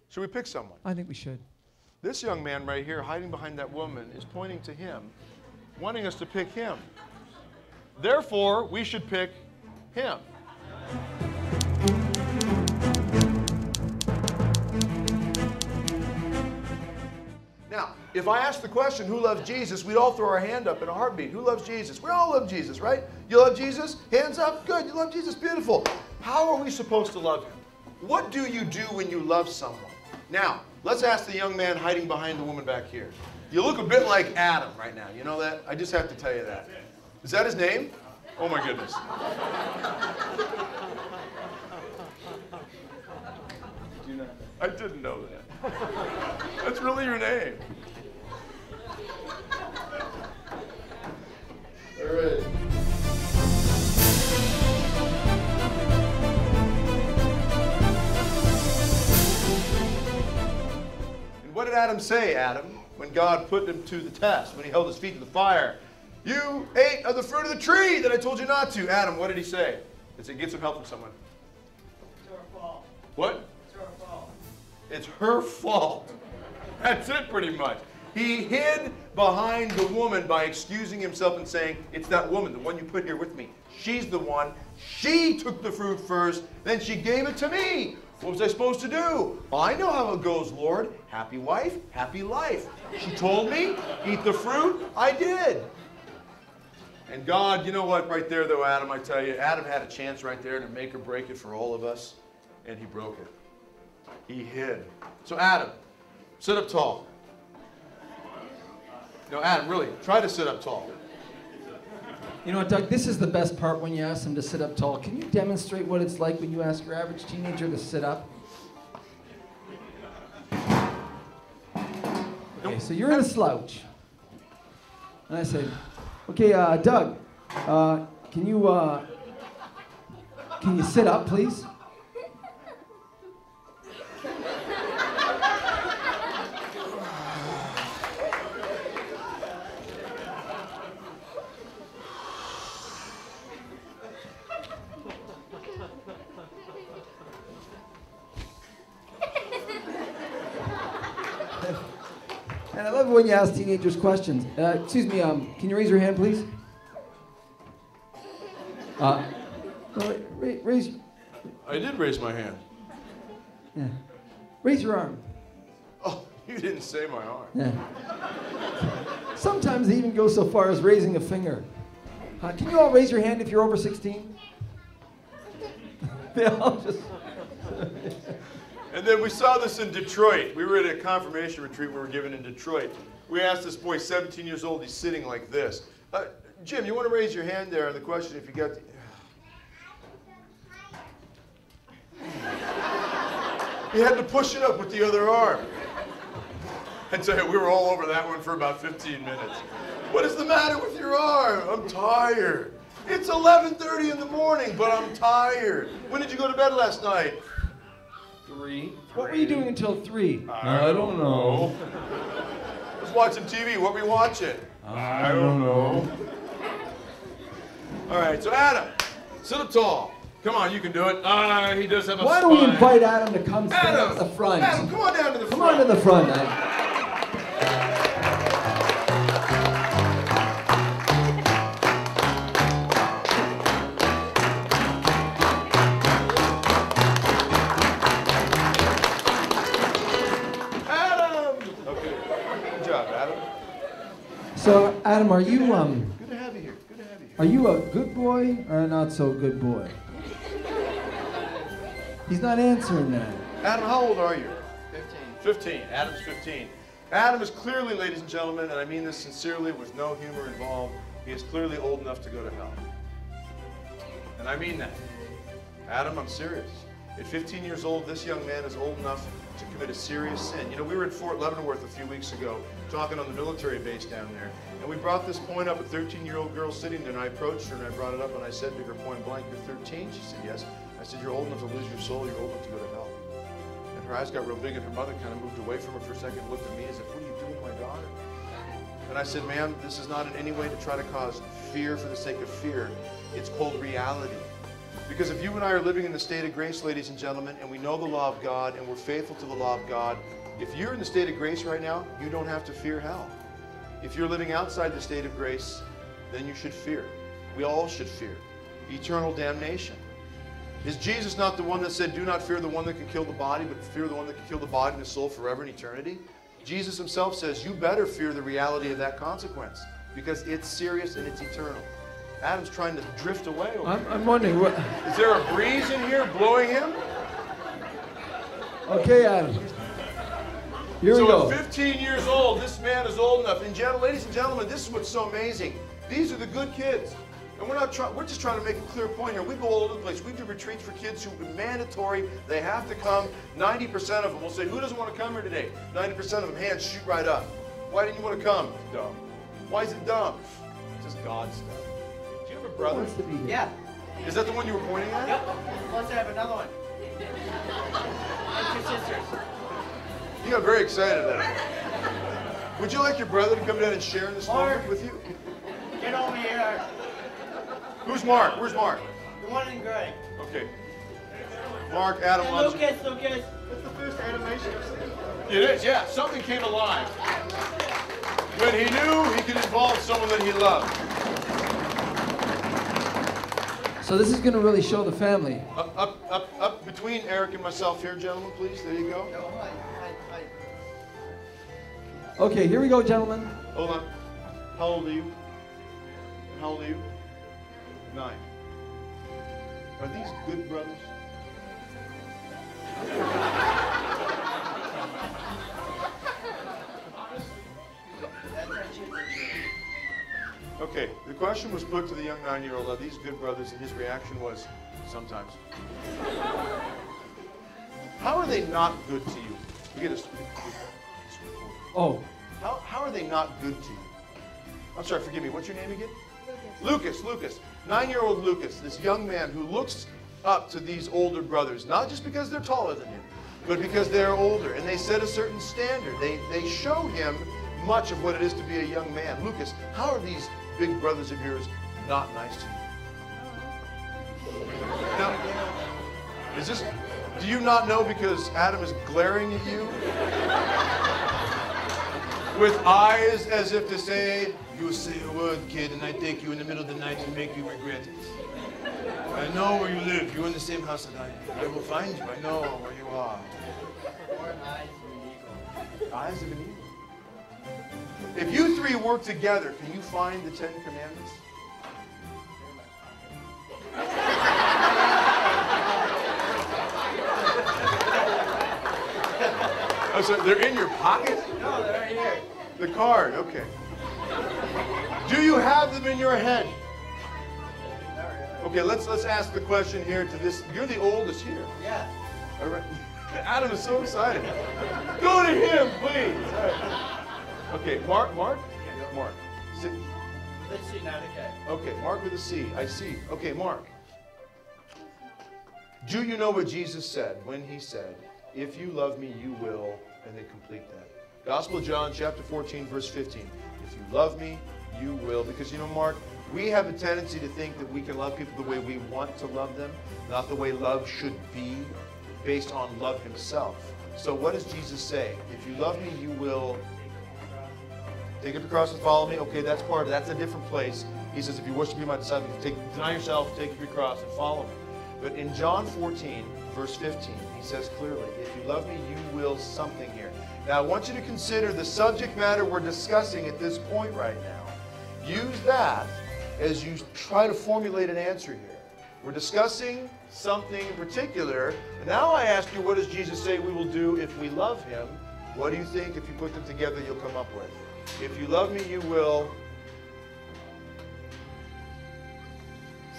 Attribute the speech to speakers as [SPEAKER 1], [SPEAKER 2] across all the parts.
[SPEAKER 1] Should we pick someone?
[SPEAKER 2] I think we should.
[SPEAKER 1] This young man right here, hiding behind that woman, is pointing to him, wanting us to pick him. Therefore, we should pick him. Now, if I ask the question, who loves Jesus, we'd all throw our hand up in a heartbeat. Who loves Jesus? We all love Jesus, right? You love Jesus? Hands up. Good. You love Jesus? Beautiful. How are we supposed to love him? What do you do when you love someone? Now, let's ask the young man hiding behind the woman back here. You look a bit like Adam right now. You know that? I just have to tell you that. Is that his name? Oh, my goodness.
[SPEAKER 3] Do you know?
[SPEAKER 1] I didn't know that. That's really your name. All right. And what did Adam say, Adam, when God put him to the test, when he held his feet to the fire? You ate of the fruit of the tree that I told you not to. Adam, what did he say? He said, get some help from someone.
[SPEAKER 4] It's our fault.
[SPEAKER 1] What?
[SPEAKER 4] It's our fault.
[SPEAKER 1] It's her fault. That's it pretty much. He hid behind the woman by excusing himself and saying, it's that woman, the one you put here with me. She's the one. She took the fruit first, then she gave it to me. What was I supposed to do? I know how it goes, Lord. Happy wife, happy life. She told me, eat the fruit, I did. And God, you know what, right there though, Adam, I tell you, Adam had a chance right there to make or break it for all of us, and he broke it. He hid. So Adam, sit up tall. No, Adam, really, try to sit up tall.
[SPEAKER 2] You know what, Doug, this is the best part when you ask them to sit up tall. Can you demonstrate what it's like when you ask your average teenager to sit up? Okay, so you're in a slouch. And I said, okay, Doug, can you sit up, please? And I love it when you ask teenagers questions. Excuse me, can you raise your hand, please? Raise.
[SPEAKER 1] I did raise my hand.
[SPEAKER 2] Yeah. Raise your arm.
[SPEAKER 1] Oh, you didn't say my arm.
[SPEAKER 2] Yeah. Sometimes they even go so far as raising a finger. Can you all raise your hand if you're over 16? They all just...
[SPEAKER 1] And then we saw this in Detroit. We were at a confirmation retreat we were given in Detroit. We asked this boy, 17 years old, he's sitting like this. Jim, you want to raise your hand there on the question if you got the... He had to push it up with the other arm. I tell you, we were all over that one for about 15 minutes. What is the matter with your arm? I'm tired. It's 11:30 in the morning, but I'm tired. When did you go to bed last night? 3.
[SPEAKER 2] What were you doing until 3?
[SPEAKER 1] I don't know. I was watching TV. What were you watching? I don't know. All right, so Adam, sit up tall. Come on, you can do it. He does have a
[SPEAKER 2] Why don't we invite Adam to come stand at the front?
[SPEAKER 1] Adam, come on down to the front.
[SPEAKER 2] Come on to the front. So, Adam, are you,
[SPEAKER 1] Good to have you here. Good to have you here.
[SPEAKER 2] Are you a good boy or a not so good boy? He's not answering that.
[SPEAKER 1] Adam, how old are you?
[SPEAKER 4] 15.
[SPEAKER 1] 15. Adam's 15. Adam is clearly, ladies and gentlemen, and I mean this sincerely with no humor involved, he is clearly old enough to go to hell. And I mean that. Adam, I'm serious. At 15 years old, this young man is old enough to commit a serious sin. You know, we were at Fort Leavenworth a few weeks ago talking on the military base down there, and we brought this point up, a 13-year-old girl sitting there, and I approached her and I brought it up and I said to her point blank, you're 13? She said, yes. I said, you're old enough to lose your soul, you're old enough to go to hell. And her eyes got real big and her mother kind of moved away from her for a second, looked at me as if, what are you doing, my daughter? And I said, ma'am, this is not in any way to try to cause fear for the sake of fear. It's called reality. Because if you and I are living in the state of grace, ladies and gentlemen, and we know the law of God and we're faithful to the law of God, if you're in the state of grace right now, you don't have to fear hell. If you're living outside the state of grace, then you should fear. We all should fear eternal damnation. Is Jesus not the one that said, do not fear the one that can kill the body, but fear the one that can kill the body and the soul forever in eternity? Jesus himself says, you better fear the reality of that consequence, because it's serious and it's eternal. Adam's trying to drift away over here.
[SPEAKER 2] I'm wondering, what...
[SPEAKER 1] Is there a breeze in here blowing him?
[SPEAKER 2] Okay, Adam. Here we go.
[SPEAKER 1] So at 15 years old, this man is old enough. And ladies and gentlemen, this is what's so amazing. These are the good kids. And we're just trying to make a clear point here. We go all over the place. We do retreats for kids who are mandatory. They have to come. 90% of them will say, who doesn't want to come here today? 90% of them, hands shoot right up. Why didn't you want to come? It's dumb. Why is it dumb? It's just God stuff. Do you have a brother?
[SPEAKER 4] Yeah.
[SPEAKER 1] Is that the one you were pointing at?
[SPEAKER 4] Yep. Plus I have another one. And 2 sisters.
[SPEAKER 1] You got very excited at it. Would you like your brother to come down and share in this moment with you?
[SPEAKER 4] Get over here.
[SPEAKER 1] Who's Mark? Where's Mark?
[SPEAKER 4] The one in gray.
[SPEAKER 1] Okay. Mark, Adam,
[SPEAKER 4] And
[SPEAKER 1] loves you.
[SPEAKER 4] Lucas. That's the first animation I've seen.
[SPEAKER 1] It is, yeah. Something came alive. When he knew he could involve someone that he loved.
[SPEAKER 2] So this is going to really show the family.
[SPEAKER 1] Up between Eric and myself here, gentlemen, please. There you go.
[SPEAKER 4] No, hi.
[SPEAKER 2] Okay, here we go, gentlemen.
[SPEAKER 1] Hold on. How old are you? How old are you? 9. Are these good brothers? Okay, the question was put to the young 9-year-old, are these good brothers? And his reaction was, sometimes. How are they not good to you? We get a...
[SPEAKER 2] Oh.
[SPEAKER 1] How are they not good to you? I'm sorry, forgive me. What's your name again? Lucas. Lucas. 9-year-old Lucas, this young man who looks up to these older brothers, not just because they're taller than him, but because they're older, and they set a certain standard. They show him much of what it is to be a young man. Lucas, how are these big brothers of yours not nice to you? Now, is this... Do you not know because Adam is glaring at you? With eyes as if to say, you say a word, kid, and I take you in the middle of the night and make you regret it. I know where you live. You're in the same house that I am. I will find you. I know where you are. Eyes of an eagle. If you 3 work together, can you find the 10 Commandments? Oh, so they're in your pocket?
[SPEAKER 4] No, they're right here.
[SPEAKER 1] The card, okay. Do you have them in your head? Okay, let's ask the question here to this. You're the oldest here.
[SPEAKER 4] Yeah.
[SPEAKER 1] All right. Adam is so excited. Go to him, please. All right. Okay, Mark? Mark. Sit.
[SPEAKER 4] Let's see, not okay.
[SPEAKER 1] Okay, Mark with a C. I see. Okay, Mark. Do you know what Jesus said when he said, if you love me, you will, and then complete that? Gospel of John, chapter 14, verse 15. If you love me, you will. Because, you know, Mark, we have a tendency to think that we can love people the way we want to love them, not the way love should be, based on love himself. So what does Jesus say? If you love me, you will take up the cross and follow me. Okay, that's part of it. That's a different place. He says, if you wish to be my disciple, deny yourself, take up your cross, and follow me. But in John 14, verse 15, he says clearly, if you love me, you will something here. Now, I want you to consider the subject matter we're discussing at this point right now. Use that as you try to formulate an answer here. We're discussing something in particular. And now I ask you, what does Jesus say we will do if we love him? What do you think, if you put them together, you'll come up with? If you love me, you will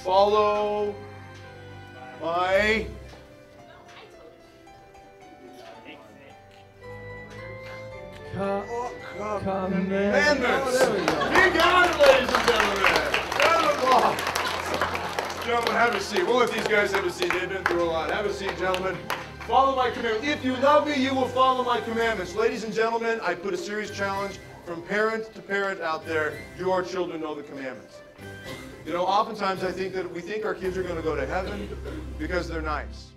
[SPEAKER 1] follow my commandments.
[SPEAKER 2] Oh, there we go.
[SPEAKER 1] Be God, ladies and gentlemen. Gentlemen, have a seat. We'll let these guys have a seat. They've been through a lot. Have a seat, gentlemen. Follow my commandments. If you love me, you will follow my commandments. Ladies and gentlemen, I put a serious challenge from parent to parent out there. Do our children know the commandments? You know, oftentimes I think that we think our kids are going to go to heaven because they're nice.